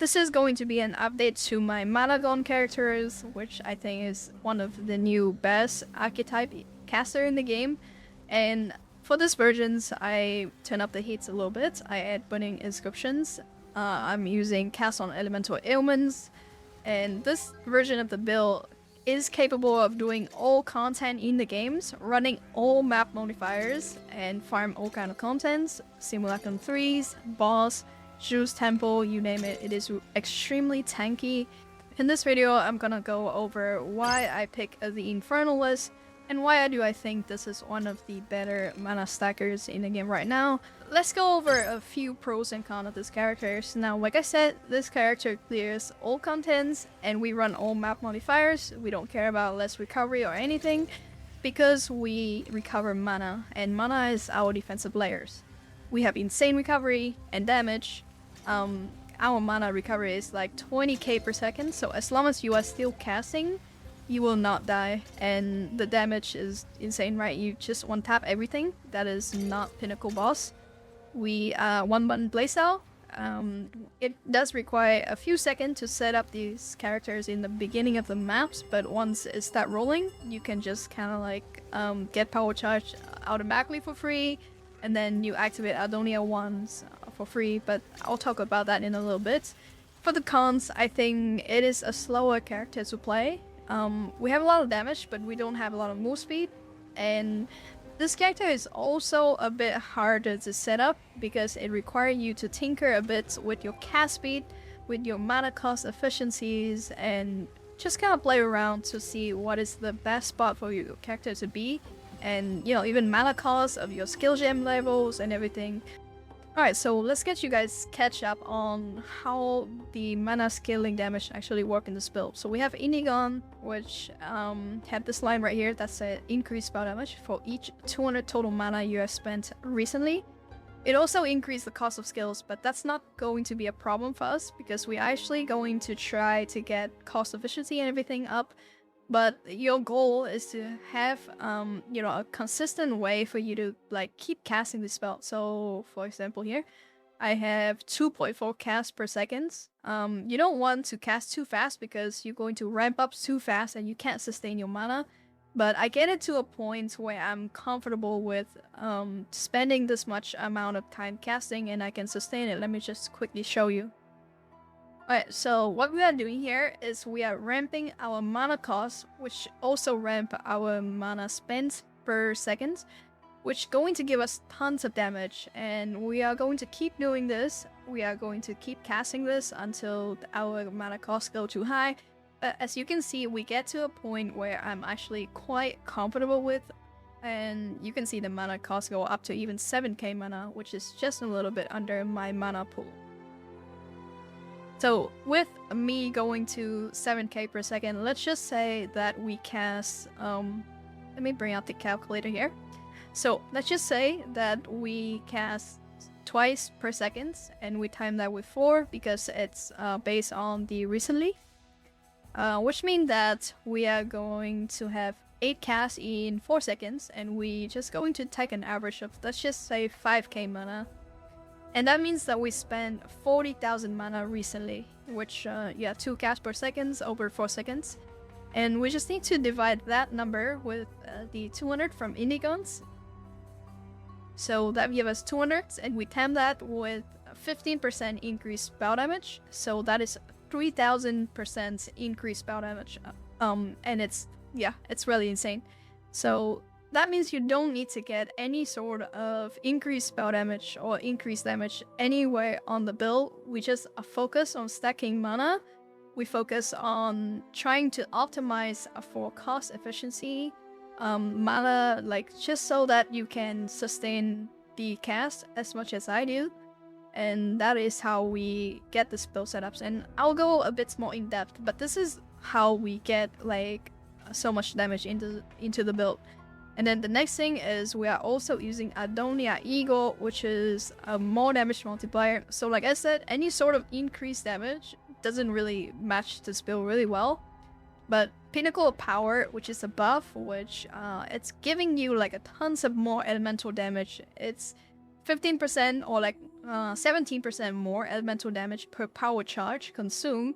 This is going to be an update to my Managon characters, which I think is one of the new best archetype caster in the game. And for this versions, I turn up the hits a little bit. I add burning inscriptions. I'm using cast on elemental ailments, and this version of the build is capable of doing all content in the games, running all map modifiers, and farm all kind of contents, Simulacrum 3s, boss, Zeus Temple, you name it. It is extremely tanky. In this video, I'm gonna go over why I pick the Infernalist, and why I think this is one of the better mana stackers in the game right now. Let's go over a few pros and cons of this character. Now, like I said, this character clears all contents, and we run all map modifiers. We don't care about less recovery or anything, because we recover mana, and mana is our defensive layers. We have insane recovery and damage. Our mana recovery is like 20k per second, so as long as you are still casting, you will not die, and the damage is insane, right? You just one tap everything. That is not Pinnacle boss. We one button playstyle. It does require a few seconds to set up these characters in the beginning of the maps, but once it start rolling, you can just kind of like get power charge automatically for free, and then you activate Adonia once for free, but I'll talk about that in a little bit. For the cons, I think it is a slower character to play. We have a lot of damage, but we don't have a lot of move speed, and this character is also a bit harder to set up because it requires you to tinker a bit with your cast speed, with your mana cost efficiencies, and just kind of play around to see what is the best spot for your character to be, and you know, even mana cost of your skill gem levels and everything. Alright, so let's get you guys catch up on how the mana scaling damage actually work in this build. So we have Indigon, which have this line right here that said increased spell damage for each 200 total mana you have spent recently. It also increased the cost of skills, but that's not going to be a problem for us because we're actually going to try to get cost efficiency and everything up. But your goal is to have, you know, a consistent way for you to like keep casting the spell. So, for example, here I have 2.4 casts per second. You don't want to cast too fast because you're going to ramp up too fast and you can't sustain your mana. But I get it to a point where I'm comfortable with spending this much amount of time casting and I can sustain it. Let me just quickly show you. Alright, so what we are doing here is we are ramping our mana cost, which also ramp our mana spent per second, which going to give us tons of damage, and we are going to keep doing this. We are going to keep casting this until our mana cost go too high. But as you can see, we get to a point where I'm actually quite comfortable with, and you can see the mana cost go up to even 7k mana, which is just a little bit under my mana pool. So with me going to 7k per second, let's just say that we cast, let me bring out the calculator here. So let's just say that we cast twice per second and we time that with 4 because it's based on the recently. Which means that we are going to have 8 casts in 4 seconds, and we just going to take an average of, let's just say, 5k mana. And that means that we spent 40,000 mana recently, which, yeah, 2 casts per second over 4 seconds. And we just need to divide that number with the 200 from Indigons. So that gives us 200, and we time that with 15% increased spell damage. So that is 3,000% increased spell damage. And it's, yeah, it's really insane. So that means you don't need to get any sort of increased spell damage or increased damage anywhere on the build. We just focus on stacking mana. We focus on trying to optimize for cost efficiency, mana, like just so that you can sustain the cast as much as I do. And that is how we get the spell setups. And I'll go a bit more in depth, but this is how we get like so much damage into the build. And then the next thing is we are also using Adonia Eagle, which is a more damage multiplier. So like I said, any sort of increased damage doesn't really match this build really well. But Pinnacle of Power, which is a buff, which it's giving you like a tons of more elemental damage. It's 15% or like 17% more elemental damage per power charge consumed.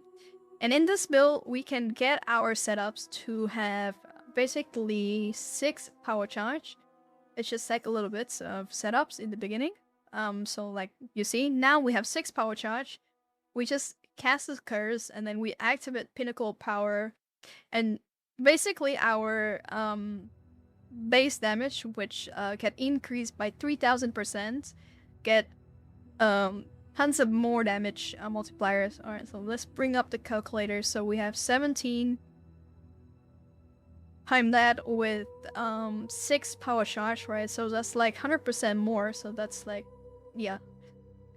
And in this build, we can get our setups to have basically 6 power charge. It's just like a little bit of setups in the beginning. So like you see, now we have 6 power charge. We just cast the curse and then we activate pinnacle power, and basically our base damage, which get increased by 3000%, get tons of more damage multipliers. Alright, so let's bring up the calculator. So we have 17 times that with 6 power charge, right? So that's like 100% more. So that's like, yeah,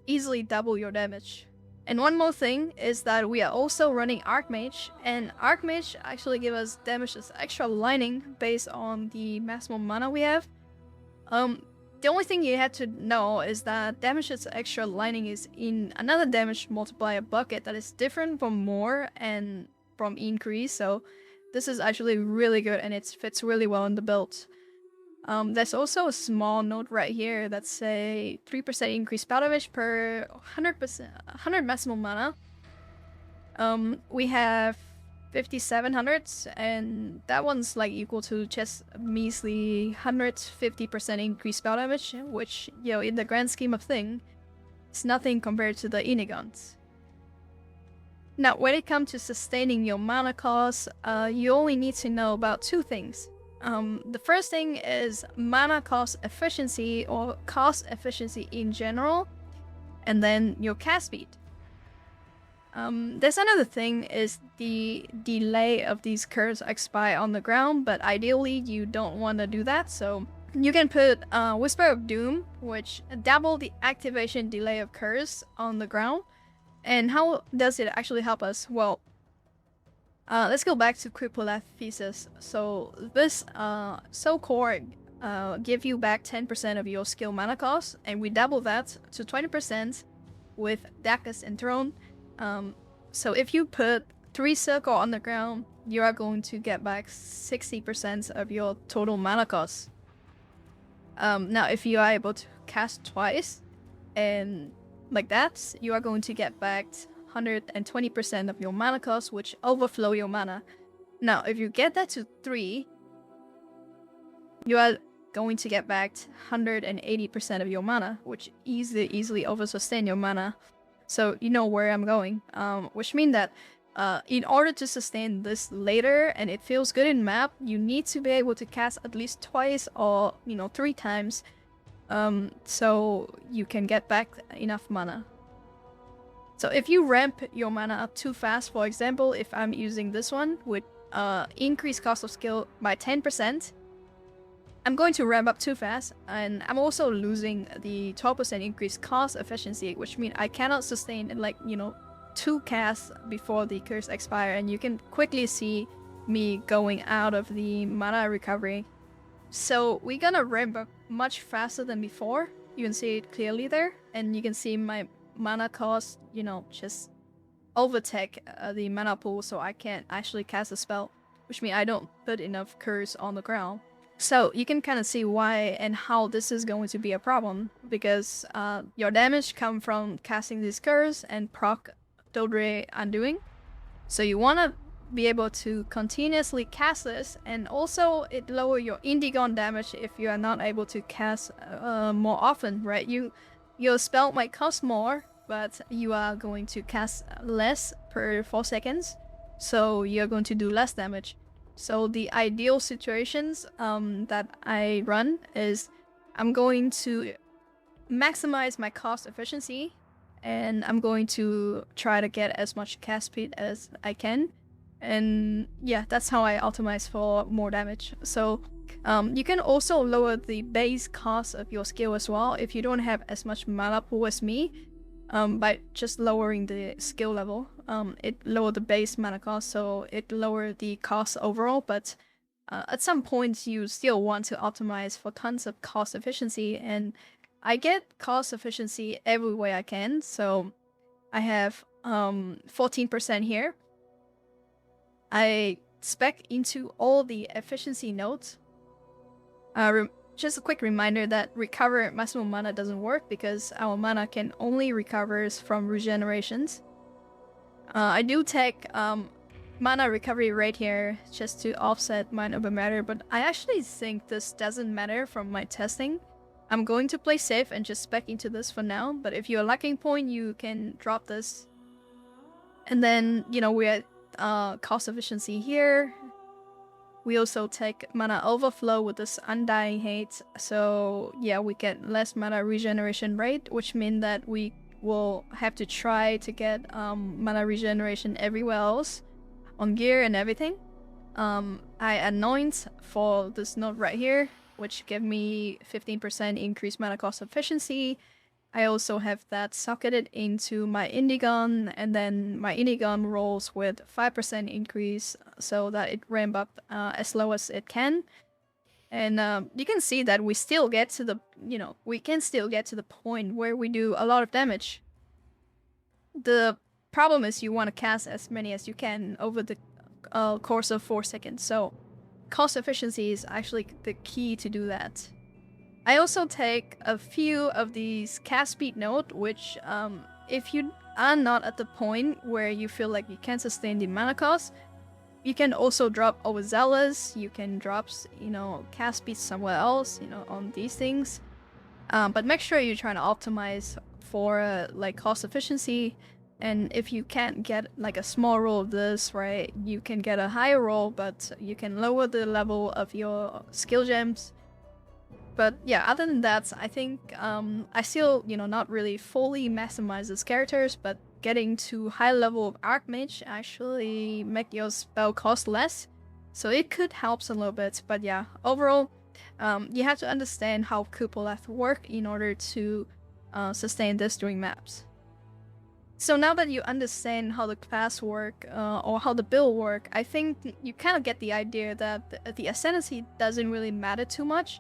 easily double your damage. And one more thing is that we are also running Archmage, and Archmage actually give us damage as extra lining based on the maximum mana we have. The only thing you had to know is that damage as extra lining is in another damage multiplier bucket that is different from more and from increase, so this is actually really good and it fits really well in the build. There's also a small note right here that say 3% increased spell damage per 100 maximum mana. We have 5700, and that one's like equal to just measly 150% increased spell damage, which, you know, in the grand scheme of things, is nothing compared to the Inigons. Now, when it comes to sustaining your mana cost, you only need to know about 2 things. The first thing is mana cost efficiency, or cost efficiency in general, and then your cast speed. There's another thing is the delay of these curves expire on the ground, but ideally you don't want to do that, so you can put Whisper of Doom, which double the activation delay of curves on the ground. And how does it actually help us? Well, let's go back to Crippolath Thesis. So this Soul Core give you back 10% of your skill mana cost, and we double that to 20% with Dacus and Throne. So if you put 3 circle on the ground, you are going to get back 60% of your total mana cost. Now if you are able to cast twice, and like that, you are going to get back 120% of your mana cost, which overflow your mana. Now, if you get that to 3, you are going to get back 180% of your mana, which easily over-sustain your mana. So you know where I'm going, which means that in order to sustain this later and it feels good in map, you need to be able to cast at least twice or, you know, 3 times, so you can get back enough mana. So if you ramp your mana up too fast, for example, if I'm using this one with increased cost of skill by 10%, I'm going to ramp up too fast, and I'm also losing the 12% increased cost efficiency, which means I cannot sustain, like, you know, 2 casts before the curse expire, and you can quickly see me going out of the mana recovery. So we're gonna ramp up much faster than before. You can see it clearly there, and you can see my mana cost, you know, just overtake the mana pool, so I can't actually cast a spell, which means I don't put enough curse on the ground. So you can kind of see why and how this is going to be a problem, because your damage come from casting this curse and proc Doldre Undoing. So you want to be able to continuously cast this, and also it lower your Indigon damage if you are not able to cast more often, right? Your spell might cost more, but you are going to cast less per 4 seconds, so you're going to do less damage. So the ideal situations that I run is I'm going to maximize my cost efficiency, and I'm going to try to get as much cast speed as I can. And yeah, that's how I optimize for more damage. So you can also lower the base cost of your skill as well if you don't have as much mana pool as me, by just lowering the skill level. It lowered the base mana cost, so it lowered the cost overall, but at some point you still want to optimize for tons of cost efficiency, and I get cost efficiency every way I can. So I have 14% here. I spec into all the efficiency nodes. just a quick reminder that recover maximum mana doesn't work because our mana can only recovers from regenerations. I do take mana recovery rate here just to offset my noble matter, but I actually think this doesn't matter from my testing. I'm going to play safe and just spec into this for now, but if you're lacking point, you can drop this. And then, you know, we're at cost efficiency here. We also take mana overflow with this Undying Hate, so yeah, we get less mana regeneration rate, which means that we will have to try to get mana regeneration everywhere else, on gear and everything. I anoint for this node right here, which give me 15% increased mana cost efficiency. I also have that socketed into my Indigon, and then my Indigon rolls with 5% increase so that it ramp up as low as it can. And you can see that we still get to the, we can still get to the point where we do a lot of damage. The problem is you want to cast as many as you can over the course of 4 seconds, so cost efficiency is actually the key to do that. I also take a few of these cast speed node, which if you are not at the point where you feel like you can sustain the mana cost, you can also drop Overzealous, you can drop, cast speed somewhere else, on these things. But make sure you're trying to optimize for like cost efficiency, and if you can't get like a small roll of this, right, you can get a higher roll, but you can lower the level of your skill gems. But yeah, other than that, I think I still, not really fully maximize these characters, but getting to high level of Archmage actually make your spell cost less. So it could help a little bit, but yeah, overall, you have to understand how Kupoleth work in order to sustain this during maps. So now that you understand how the class work, or how the build work, I think you kind of get the idea that the Ascendancy doesn't really matter too much.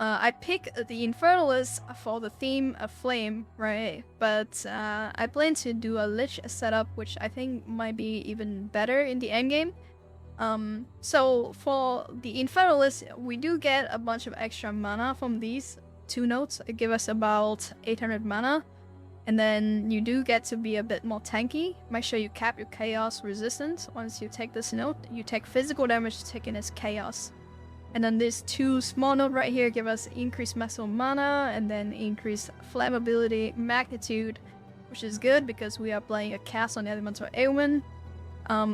I pick the Infernalist for the theme of Flame, right? But I plan to do a Lich setup, which I think might be even better in the endgame. So for the Infernalist, we do get a bunch of extra mana from these 2 nodes. It gives us about 800 mana. And then you do get to be a bit more tanky. Make sure you cap your Chaos resistance. Once you take this node, you take physical damage taken as Chaos. And then these 2 small nodes right here give us increased maximum mana and then increased flammability magnitude, which is good because we are playing a cast on Elemental Ailment.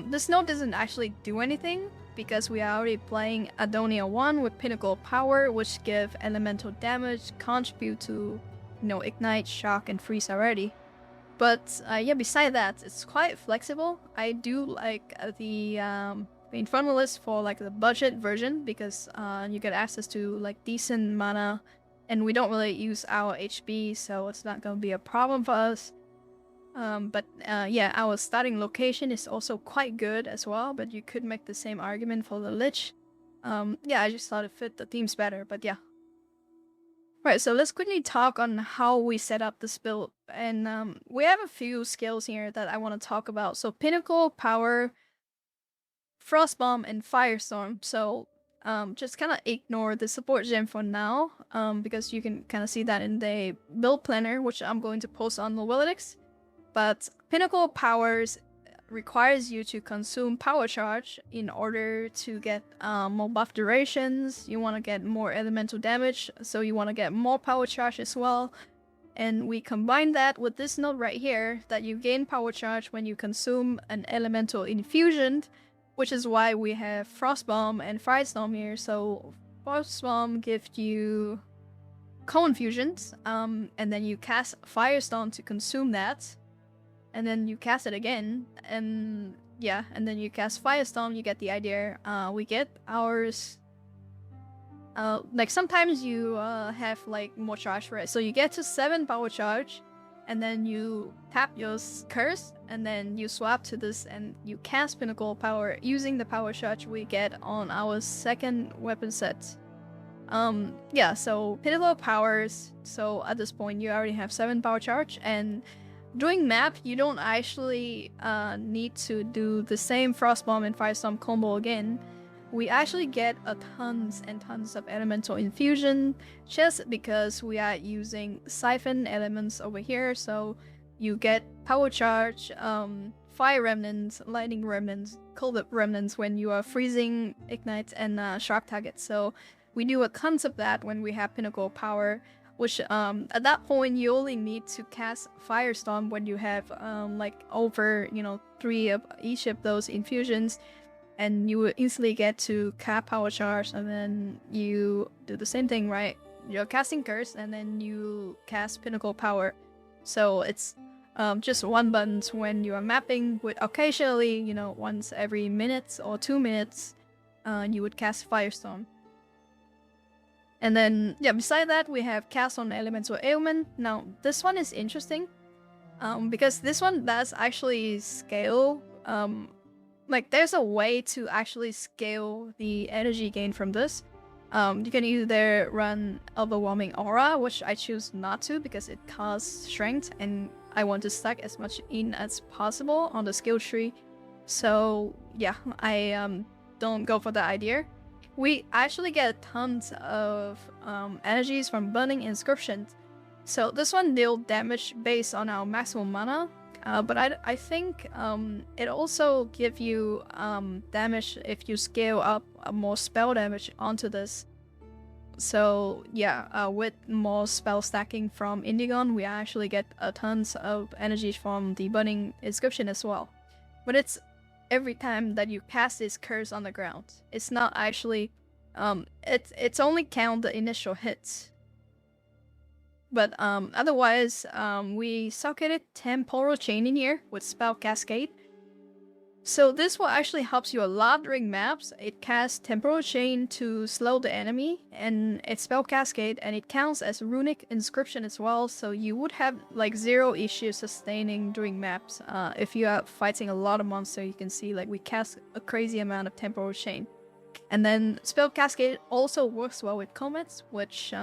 This node doesn't actually do anything because we are already playing Adonia 1 with Pinnacle Power, which give elemental damage, contribute to, Ignite, Shock, and Freeze already. But yeah, beside that, it's quite flexible. I do like the Infernalist for like the budget version because you get access to like decent mana, and we don't really use our HP, so it's not gonna be a problem for us. But yeah, our starting location is also quite good as well, but you could make the same argument for the Lich. Yeah, I just thought it fit the themes better, but yeah. Right, so let's quickly talk on how we set up this build, and we have a few skills here that I want to talk about. So Pinnacle, Power, Frostbomb, and Firestorm. So just kind of ignore the support gem for now, because you can kind of see that in the build planner, which I'm going to post on Novelitics. But Pinnacle Powers requires you to consume Power Charge in order to get more buff durations. You want to get more elemental damage, so you want to get more Power Charge as well. And we combine that with this node right here, that you gain Power Charge when you consume an elemental infusion, which is why we have Frostbomb and Firestorm here. So Frostbomb gives you Cold Infusions, and then you cast Firestorm to consume that. And then you cast it again, and yeah, and then you cast Firestorm, you get the idea. We get ours. Like sometimes you have like more charge, right? So you get to 7 power charge, and then you tap your curse, and then you swap to this, and you cast Pinnacle Power using the power charge we get on our second weapon set. Yeah, so Pinnacle Powers. So at this point, you already have 7 power charge, and during map, you don't actually need to do the same Frostbomb and Firestorm combo again. we actually get a tons and tons of elemental infusion just because we are using siphon elements over here. So you get power charge, fire remnants, lightning remnants, cold remnants when you are freezing, ignite, and sharp targets. So we do a tons of that when we have pinnacle power, which at that point you only need to cast Firestorm when you have like over 3 of each of those infusions, and you will instantly get to cap power charge, and then you do the same thing, right? You're casting curse and then you cast pinnacle power. So it's just one button when you are mapping, with occasionally, once every minute or 2 minutes, you would cast Firestorm. And then, yeah, beside that, we have cast on elemental ailment. Now, this one is interesting, because this one does actually scale. Like, there's a way to actually scale the energy gain from this. You can either run Overwhelming Aura, which I choose not to because it costs strength, and I want to stack as much in as possible on the skill tree. So, yeah, I don't go for that idea. We actually get tons of energies from Burning Inscriptions. So this one deals damage based on our maximum mana, but I think it also gives you damage if you scale up more spell damage onto this. So yeah, with more spell stacking from Indigon, we actually get tons of energies from the Burning Inscription as well. But it's every time that you cast this curse on the ground. It's not actually, it's only count the initial hits. But otherwise, we socketed Temporal Chain in here with Spell Cascade. So this will actually helps you a lot during maps. It casts Temporal Chain to slow the enemy, and it's Spell Cascade, and it counts as Runic Inscription as well, so you would have like 0 issues sustaining during maps. If you are fighting a lot of monsters, you can see like we cast a crazy amount of Temporal Chain. And then Spell Cascade also works well with comets, which,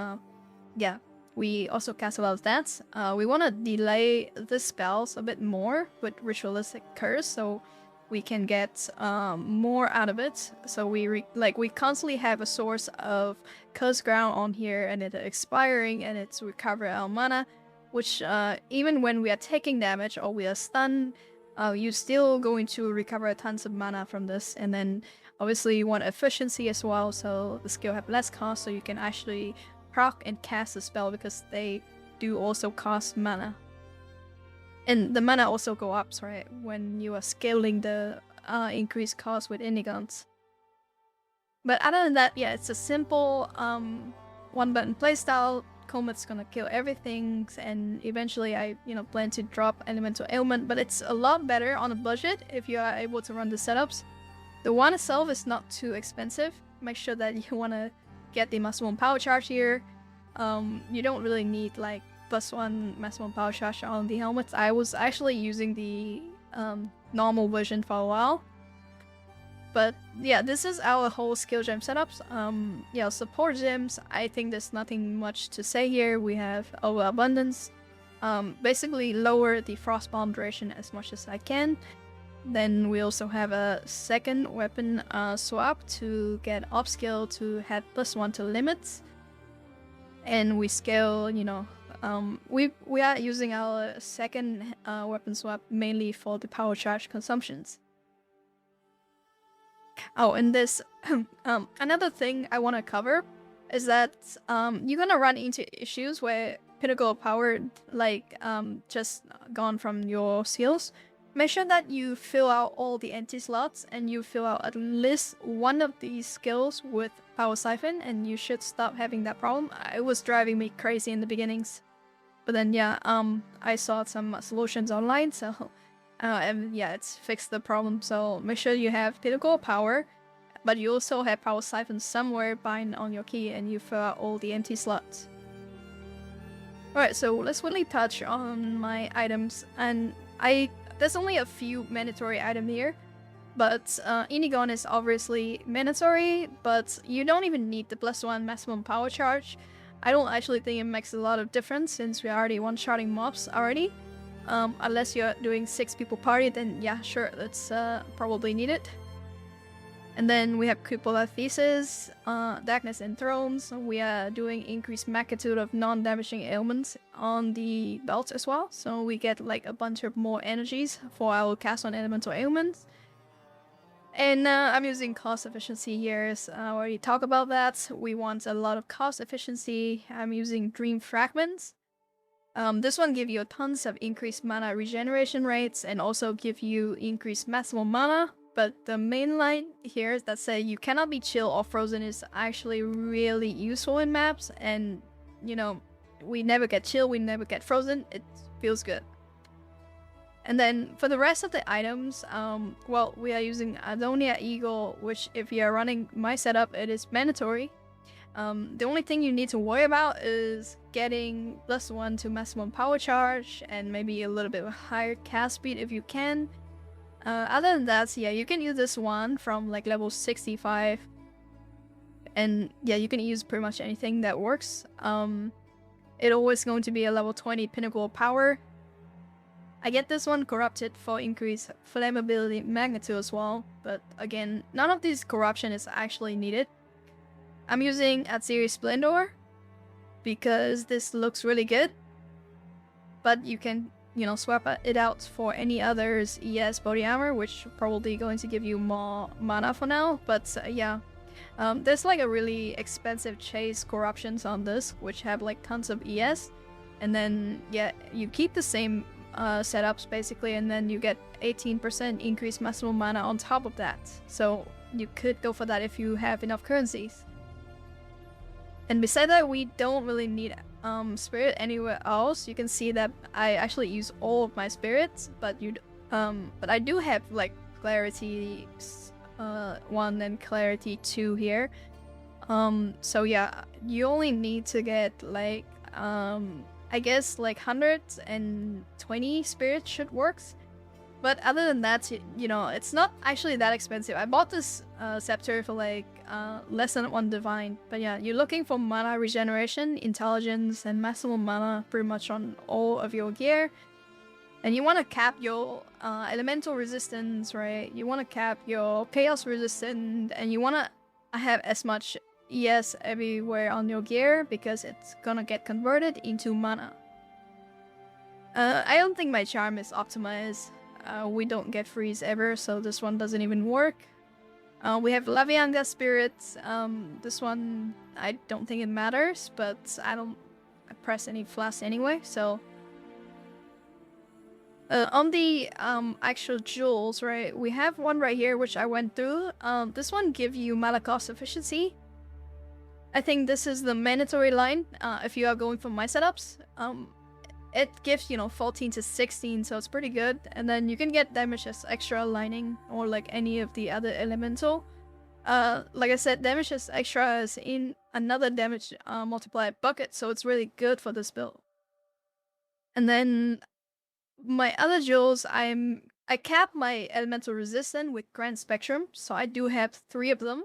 yeah, we also cast a lot of that. We want to delay the spells a bit more with Ritualistic Curse, so we can get more out of it. So we constantly have a source of Curse Ground on here, and it's expiring, and it's recover our mana, which even when we are taking damage or we are stunned, you're still going to recover tons of mana from this. And then obviously you want efficiency as well, so the skill have less cost, so you can actually proc and cast the spell because they do also cost mana. And the mana also go up, right, when you are scaling the increased cost with Indigons. But other than that, yeah, it's a simple one-button playstyle. Comet's gonna kill everything, and eventually I, plan to drop Elemental Ailment, but it's a lot better on a budget if you are able to run the setups. The one itself is not too expensive. Make sure that you want to get the maximum power charge here. You don't really need like +1 maximum power charge on the helmets. I was actually using the normal version for a while. But yeah, this is our whole skill gem setups. Yeah, support gems, I think there's nothing much to say here. We have Overabundance. Basically lower the frost bomb duration as much as I can. Then we also have a second weapon swap to get upscale to have +1 to limits. And we scale, we are using our second weapon swap mainly for the power charge consumptions. Oh, and this another thing I want to cover is that you're gonna run into issues where Pinnacle Power just gone from your skills. Make sure that you fill out all the empty slots and you fill out at least one of these skills with Power Siphon, and you should stop having that problem. It was driving me crazy in the beginnings. But then yeah, I saw some solutions online, so and yeah, it's fixed the problem. So make sure you have Pinnacle Power, but you also have Power Siphon somewhere bind on your key, and you fill out all the empty slots. Alright, so let's really touch on my items, and there's only a few mandatory items here, but Indigon is obviously mandatory, but you don't even need the +1 maximum power charge. I don't actually think it makes a lot of difference since we're already one-shotting mobs already. Unless you're doing 6 people party, then yeah, sure, that's probably needed. And then we have Cupola Thesis, Darkness and Thrones. We are doing increased magnitude of non-damaging ailments on the belt as well. So we get like a bunch of more energies for our cast on elemental ailments. And I'm using cost efficiency here. I already talked about that. We want a lot of cost efficiency. I'm using Dream Fragments. This one gives you tons of increased mana regeneration rates and also give you increased maximum mana. But the main line here is that say you cannot be chill or frozen is actually really useful in maps. And, you know, we never get chill, we never get frozen. It feels good. And then for the rest of the items, well, we are using Adonia Eagle, which if you are running my setup, it is mandatory. The only thing you need to worry about is getting +1 to maximum power charge and maybe a little bit of higher cast speed if you can. Other than that, yeah, you can use this one from like level 65. And yeah, you can use pretty much anything that works. It always going to be a level 20 pinnacle power. I get this one corrupted for increased flammability magnitude as well. But again, none of these corruption is actually needed. I'm using Atziri Splendor because this looks really good. But you can, you know, swap it out for any other's ES body armor, which probably going to give you more mana for now. But yeah, there's like a really expensive chase corruptions on this, which have like tons of ES. And then, yeah, you keep the same setups basically, and then you get 18% increased maximum mana on top of that. So you could go for that if you have enough currencies. And beside that, we don't really need spirit anywhere else. You can see that I actually use all of my spirits, but I do have like clarity 1 and clarity 2 here. So yeah, you only need to get like I guess like 120 spirits should work. But other than that, you know, it's not actually that expensive. I bought this scepter for like less than 1 divine. But yeah, you're looking for mana regeneration, intelligence, and maximum mana pretty much on all of your gear. And you want to cap your elemental resistance, right? You want to cap your chaos resistance, and you want to have as much ES everywhere on your gear because it's gonna get converted into mana. I don't think my charm is optimized. We don't get freeze ever, so this one doesn't even work. We have Lavianga Spirits. This one, I don't think it matters, but I don't press any flash anyway, so... on the actual jewels, right, we have one right here which I went through. This one gives you mana cost efficiency. I think this is the mandatory line if you are going for my setups. It gives, you know, 14 to 16, so it's pretty good. And then you can get damage as extra lining or like any of the other elemental. Like I said, damage as extra is in another damage multiplier bucket, so it's really good for this build. And then my other jewels, I cap my elemental resistance with Grand Spectrum, so I do have 3 of them.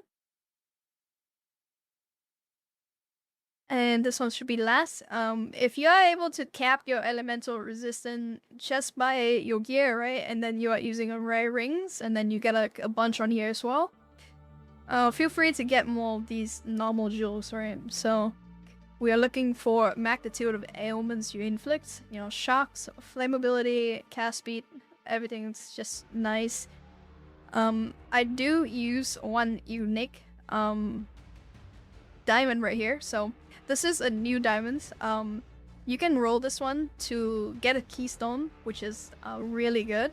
And this one should be last. If you are able to cap your elemental resistance just by your gear, right, and then you are using a rare rings, and then you get a bunch on here as well, feel free to get more of these normal jewels, right? So we are looking for magnitude of ailments you inflict, you know, shocks, flammability, cast speed, everything's just nice. I do use one unique diamond right here, so this is a new diamond. You can roll this one to get a keystone, which is really good.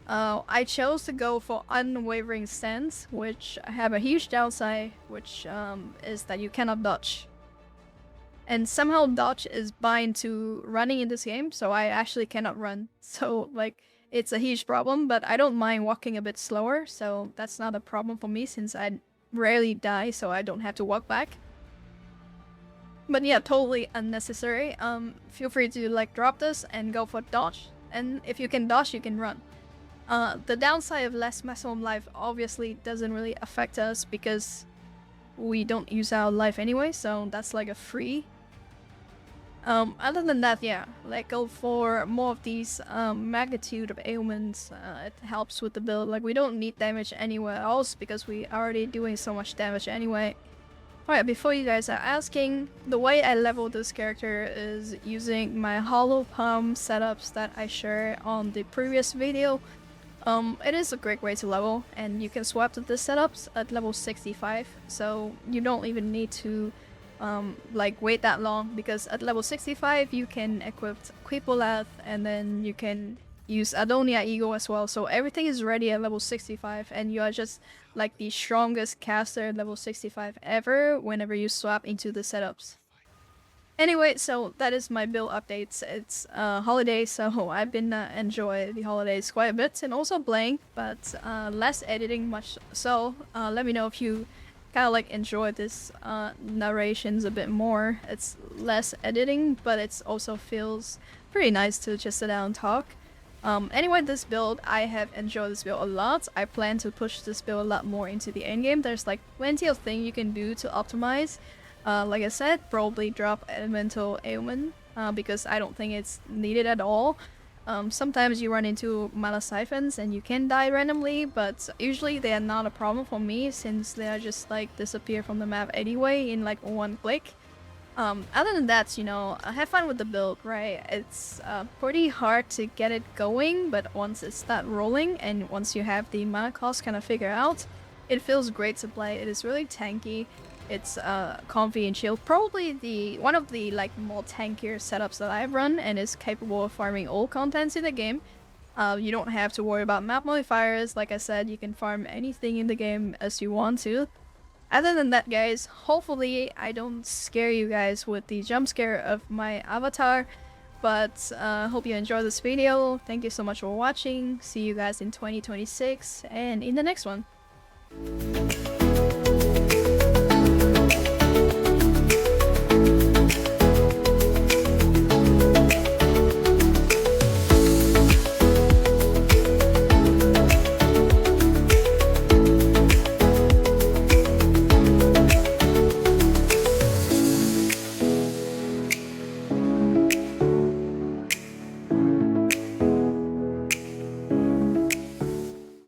I chose to go for Unwavering Stance, which have a huge downside, which is that you cannot dodge. And somehow dodge is bind to running in this game, so I actually cannot run. So like, it's a huge problem, but I don't mind walking a bit slower, so that's not a problem for me since I rarely die, so I don't have to walk back. But yeah, totally unnecessary. Feel free to like drop this and go for dodge. And if you can dodge, you can run. The downside of less maximum life obviously doesn't really affect us because we don't use our life anyway, so that's like a free. Other than that, yeah, like go for more of these magnitude of ailments. It helps with the build. Like we don't need damage anywhere else because we already doing so much damage anyway. Alright, before you guys are asking, the way I level this character is using my hollow palm setups that I shared on the previous video. It is a great way to level, and you can swap to the setups at level 65, so you don't even need to like wait that long, because at level 65 you can equip Quipolath, and then you can use Adonia Eagle as well, so everything is ready at level 65, and you are just like the strongest caster at level 65 ever whenever you swap into the setups. Anyway, so that is my build updates. It's holiday, so I've been enjoy the holidays quite a bit, and also playing, but less editing much. So let me know if you kind of like enjoy this narrations a bit more. It's less editing, but it's also feels pretty nice to just sit down and talk. Anyway, this build, I have enjoyed this build a lot. I plan to push this build a lot more into the endgame. There's like plenty of things you can do to optimize. Like I said, probably drop elemental ailment because I don't think it's needed at all. Sometimes you run into mana siphons and you can die randomly, but usually they are not a problem for me since they are just like disappear from the map anyway in like one click. Other than that, you know, have fun with the build, right? It's pretty hard to get it going, but once it starts rolling and once you have the mana cost kind of figured out, it feels great to play. It is really tanky. It's comfy and chill. Probably the one of the like more tankier setups that I've run, and is capable of farming all contents in the game. You don't have to worry about map modifiers. Like I said, you can farm anything in the game as you want to. Other than that, guys, hopefully I don't scare you guys with the jump scare of my avatar. But hope you enjoyed this video. Thank you so much for watching. See you guys in 2026 and in the next one.